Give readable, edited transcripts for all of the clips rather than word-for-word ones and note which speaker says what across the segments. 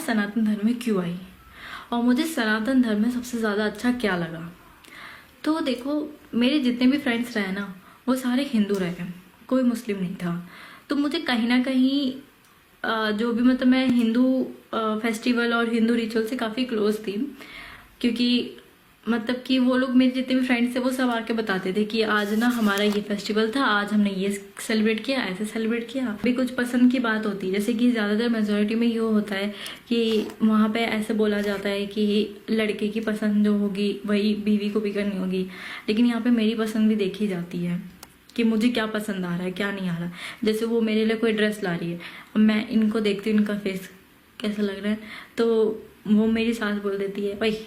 Speaker 1: सनातन धर्म में क्यों आई और मुझे सनातन धर्म में सबसे ज़्यादा अच्छा क्या लगा। तो देखो, मेरे जितने भी फ्रेंड्स रहे ना वो सारे हिंदू रहे, कोई मुस्लिम नहीं था। तो मुझे कहीं ना कहीं जो भी मतलब मैं हिंदू फेस्टिवल और हिंदू रिचुअल से काफ़ी क्लोज थी, क्योंकि मतलब कि वो लोग मेरे जितने भी फ्रेंड्स थे वो सब आके बताते थे कि आज ना हमारा ये फेस्टिवल था, आज हमने ये सेलिब्रेट किया, ऐसे सेलिब्रेट किया। भी कुछ पसंद की बात होती है, जैसे कि ज़्यादातर मेजोरिटी में ये होता है कि वहाँ पे ऐसे बोला जाता है कि लड़के की पसंद जो होगी वही बीवी को भी करनी होगी, लेकिन यहाँ पे मेरी पसंद भी देखी जाती है कि मुझे क्या पसंद आ रहा है क्या नहीं आ रहा। जैसे वो मेरे लिए कोई ड्रेस ला रही है, अब मैं इनको देखती हूँ इनका फेस कैसा लग रहा है, तो वो मेरी सास बोल देती है भाई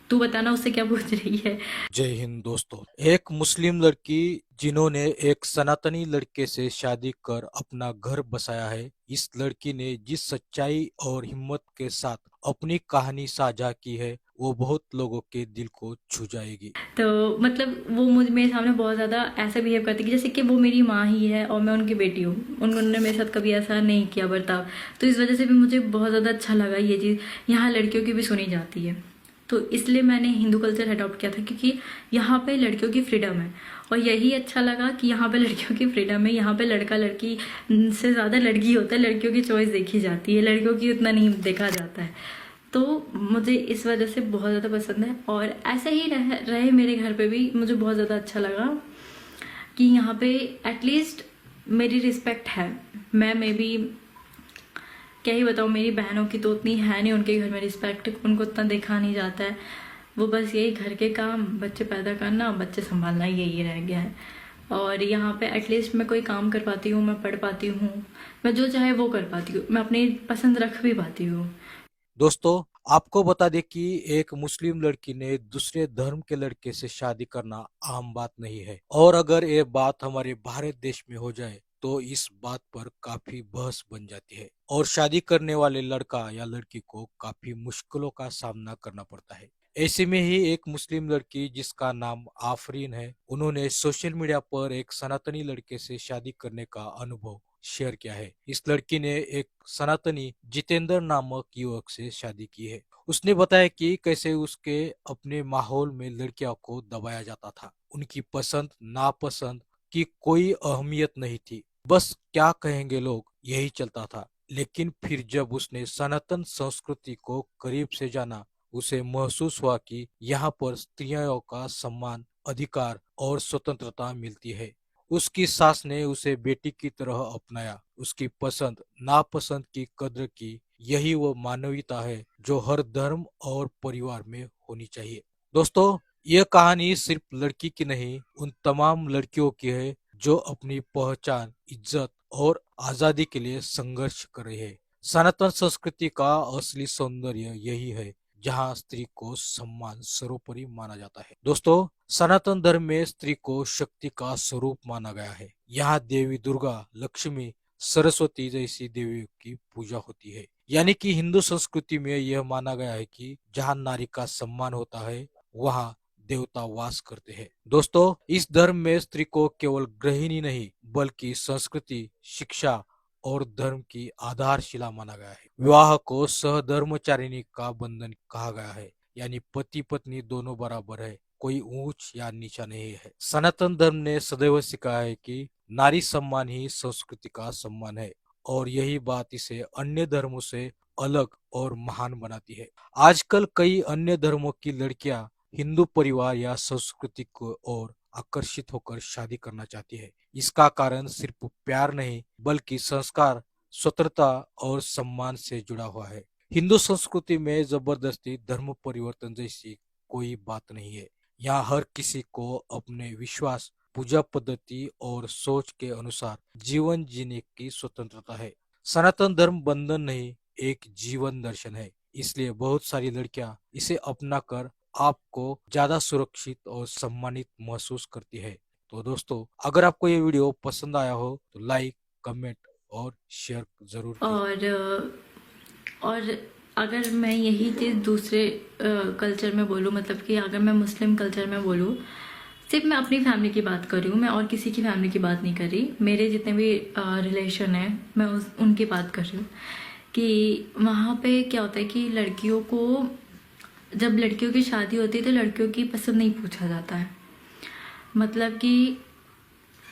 Speaker 1: तू बताना उससे क्या पूछ रही है।
Speaker 2: जय हिंद दोस्तों। एक मुस्लिम लड़की जिन्होंने एक सनातनी लड़के से शादी कर अपना घर बसाया है, इस लड़की ने जिस सच्चाई और हिम्मत के साथ अपनी कहानी साझा की है वो बहुत लोगों के दिल को छू जाएगी।
Speaker 1: तो मतलब वो मुझ मेरे सामने बहुत ज़्यादा ऐसा बिहेव करती है कि जैसे कि वो मेरी माँ ही है और मैं उनकी बेटी हूँ। उन्होंने मेरे साथ कभी ऐसा नहीं किया बर्ताव, तो इस वजह से भी मुझे बहुत ज़्यादा अच्छा लगा ये चीज़। यहाँ लड़कियों की भी सुनी जाती है, तो इसलिए मैंने हिंदू कल्चर अडॉप्ट किया था, क्योंकि यहाँ पे लड़कियों की फ्रीडम है। और यही अच्छा लगा कि यहाँ पे लड़कियों की फ्रीडम है, यहाँ पे लड़का लड़की से ज़्यादा लड़की होता है, लड़कियों की चॉइस देखी जाती है, लड़कियों की उतना नहीं देखा जाता है। तो मुझे इस वजह से बहुत ज़्यादा पसंद है। और ऐसे ही रहे मेरे घर पे भी मुझे बहुत ज़्यादा अच्छा लगा कि यहाँ पे एटलीस्ट मेरी रिस्पेक्ट है। मैं भी क्या ही बताऊँ, मेरी बहनों की तो उतनी है नहीं उनके घर में रिस्पेक्ट, उनको उतना देखा नहीं जाता है। वो बस यही घर के काम, बच्चे पैदा करना, बच्चे संभालना, यही रह गया है। और यहाँ पे एटलीस्ट मैं कोई काम कर पाती हूँ, मैं पढ़ पाती हूँ, मैं जो चाहे वो कर पाती हूँ, मैं अपनी पसंद रख भी पाती हूँ।
Speaker 2: दोस्तों, आपको बता दें कि एक मुस्लिम लड़की ने दूसरे धर्म के लड़के से शादी करना आम बात नहीं है, और अगर ये बात हमारे भारत देश में हो जाए तो इस बात पर काफी बहस बन जाती है और शादी करने वाले लड़का या लड़की को काफी मुश्किलों का सामना करना पड़ता है। ऐसे में ही एक मुस्लिम लड़की जिसका नाम आफरीन है, उन्होंने सोशल मीडिया पर एक सनातनी लड़के से शादी करने का अनुभव शेयर किया है। इस लड़की ने एक सनातनी जितेंद्र नामक युवक से शादी की है। उसने बताया कि कैसे उसके अपने माहौल में लड़कियों को दबाया जाता था, उनकी पसंद नापसंद की कोई अहमियत नहीं थी, बस क्या कहेंगे लोग यही चलता था। लेकिन फिर जब उसने सनातन संस्कृति को करीब से जाना, उसे महसूस हुआ कि यहाँ पर स्त्रियों का सम्मान, अधिकार और स्वतंत्रता मिलती है। उसकी सास ने उसे बेटी की तरह अपनाया, उसकी पसंद नापसंद की कद्र की। यही वो मानवीयता है जो हर धर्म और परिवार में होनी चाहिए। दोस्तों, यह कहानी सिर्फ लड़की की नहीं, उन तमाम लड़कियों की है जो अपनी पहचान, इज्जत और आजादी के लिए संघर्ष कर रही है। सनातन संस्कृति का असली सौंदर्य यही है, जहाँ स्त्री को सम्मान सर्वोपरि माना जाता है। दोस्तों, सनातन धर्म में स्त्री को शक्ति का स्वरूप माना गया है। यहाँ देवी दुर्गा, लक्ष्मी, सरस्वती जैसी देवियों की पूजा होती है। यानी कि हिंदू संस्कृति में यह माना गया है कि जहाँ नारी का सम्मान होता है वहाँ देवता वास करते हैं। दोस्तों, इस धर्म में स्त्री को केवल गृहिणी नहीं बल्कि संस्कृति, शिक्षा और धर्म की आधारशिला माना गया है। विवाह को सहधर्मचारिणी का बंधन कहा गया है, यानी पति पत्नी दोनों बराबर है, कोई ऊंच या नीचा नहीं है। सनातन धर्म ने सदैव सिखाया है कि नारी सम्मान ही संस्कृति का सम्मान है, और यही बात इसे अन्य धर्मों से अलग और महान बनाती है। आजकल कई अन्य धर्मों की लड़कियां हिंदू परिवार या संस्कृति को और आकर्षित होकर शादी करना चाहती है। इसका कारण सिर्फ प्यार नहीं बल्कि संस्कार, स्वतंत्रता और सम्मान से जुड़ा हुआ है। हिंदू संस्कृति में जबरदस्ती धर्म परिवर्तन जैसी कोई बात नहीं है। यहाँ हर किसी को अपने विश्वास, पूजा पद्धति और सोच के अनुसार जीवन जीने की स्वतंत्रता है। सनातन धर्म बंधन नहीं, एक जीवन दर्शन है। इसलिए बहुत सारी लड़कियां इसे अपनाकर आपको ज्यादा सुरक्षित और सम्मानित महसूस करती है। तो दोस्तों, अगर आपको ये वीडियो पसंद आया हो तो लाइक, कमेंट और शेयर जरूर कीजिए।
Speaker 1: और अगर मैं यही चीज़ दूसरे कल्चर में बोलूँ, मतलब कि अगर मैं मुस्लिम कल्चर में बोलूँ, सिर्फ मैं अपनी फैमिली की बात कर रही हूँ, मैं और किसी की फैमिली की बात नहीं कर रही। मेरे जितने भी रिलेशन हैं मैं उनकी बात कर रही हूँ। कि वहाँ पे क्या होता है कि लड़कियों को, जब लड़कियों की शादी होती है तो लड़कियों की पसंद नहीं पूछा जाता है। मतलब कि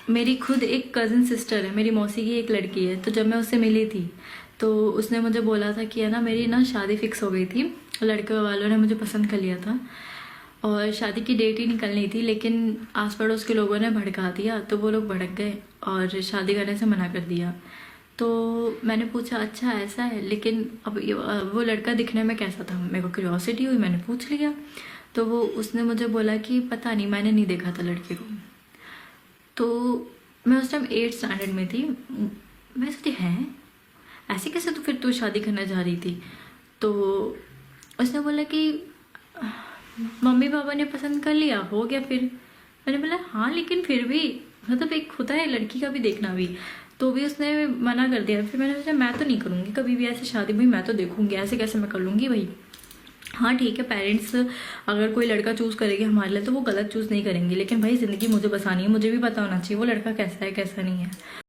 Speaker 1: मेरी खुद एक कज़न सिस्टर है, मेरी मौसी की एक लड़की है, तो जब मैं उससे मिली थी तो उसने मुझे बोला था कि है ना मेरी ना शादी फिक्स हो गई थी, लड़के वालों ने मुझे पसंद कर लिया था और शादी की डेट ही निकलनी थी, लेकिन आस पड़ोस के लोगों ने भड़का दिया तो वो लोग भड़क गए और शादी करने से मना कर दिया। तो मैंने पूछा अच्छा ऐसा है, लेकिन अब वो लड़का दिखने में कैसा था, मेरे को क्यूरियोसिटी हुई, मैंने पूछ लिया। तो वो उसने मुझे बोला कि पता नहीं, मैंने नहीं देखा था लड़के को। तो मैं उस टाइम 8th स्टैंडर्ड में थी। मैं सोची हैं ऐसे कैसे, तो फिर तू शादी करने जा रही थी? तो उसने बोला कि मम्मी पापा ने पसंद कर लिया, हो गया फिर। मैंने बोला हाँ लेकिन फिर भी मतलब एक होता है लड़की का भी देखना भी, तो भी उसने मना कर दिया। फिर मैंने सोचा मैं तो नहीं करूँगी कभी भी ऐसे शादी, भाई मैं तो देखूंगी, ऐसे कैसे मैं कर लूँगी भाई। हाँ ठीक है, पेरेंट्स अगर कोई लड़का चूज़ करेंगे हमारे लिए तो वो गलत चूज़ नहीं करेंगे, लेकिन भाई ज़िंदगी मुझे बसानी है, मुझे भी पता होना चाहिए वो लड़का कैसा है कैसा नहीं है।